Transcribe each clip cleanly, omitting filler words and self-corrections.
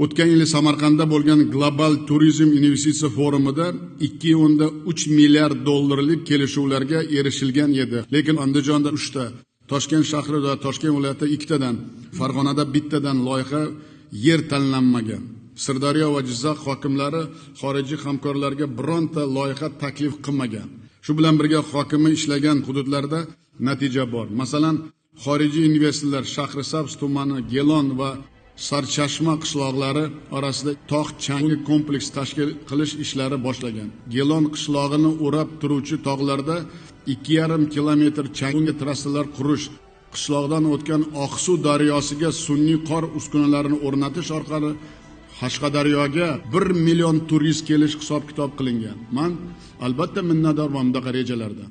O'tgan yili Samarqandda bo'lgan Global Turizm investitsiya forumida 2,3 milliard dollarlik kelishuvlarga erishilgan edi. Lekin Andijonda 3 ta, Toshkent shahrida va Toshkent viloyatida 2 tadan, Farg'onada 1 tadan loyiha yer tanlanmagan. Sirdaryo va Jizzax hokimlari xorijiy hamkorlarga bironta loyiha taklif qilmagan. Shu bilan birga hokimi ishlagan hududlarda natija bor. Masalan, xorijiy investorlar Shahrisabz tumani, Gelon va Sarchashma qishloqlari orasida tog' changi kompleks tashkil qilish ishlari boshlangan. Gelon qishlog'ini o'rab turuvchi tog'larda 2,5 kilometr changi trassalar qurish, qishloqdan o'tgan Oqsuv daryosiga sun'iy qor uskunalarini o'rnatish orqali Qashqadaryoga 1 million turist kelish hisob-kitob qilingan. Men albatta minnatdorman bunaqa rejalardan.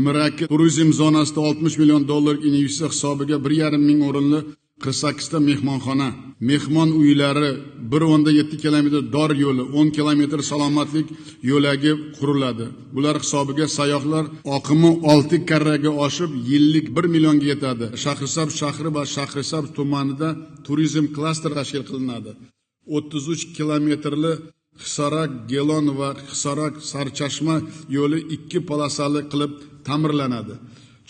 Mirakil turizm zonasida 60 million dollar investitsiya hisobiga 1,5 ming o'rinli 48 ta mehmonxona, mehmon uylari, 1,7 kilometr dor yo'li, 10 kilometr salomatlik yo'lagi quriladi. Bular hisobiga sayyohlar oqimi 6 karraga oshib, yillik 1 millionga yetadi. Shahrisabz shahri va Shahrisabz tumanida turizm klaster tashkil qilinadi. 33 kilometrli Hisorak Gelon va Hisorak Sarchashma yo'li 2 polosali qilib ta'mirlanadi.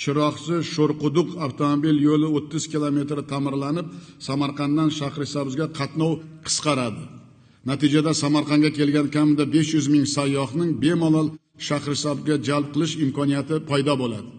Chiroqchi Sho'rquduq avtomobil yo'li 30 kilometr ta'mirlanib, Samarqanddan Shahrisabzga qatnov qisqaradi. Natijada Samarqandga kelgan kamida 500 ming sayyohning bemalol Shahrisabzga jalb qilish imkoniyati paydo bo'ladi.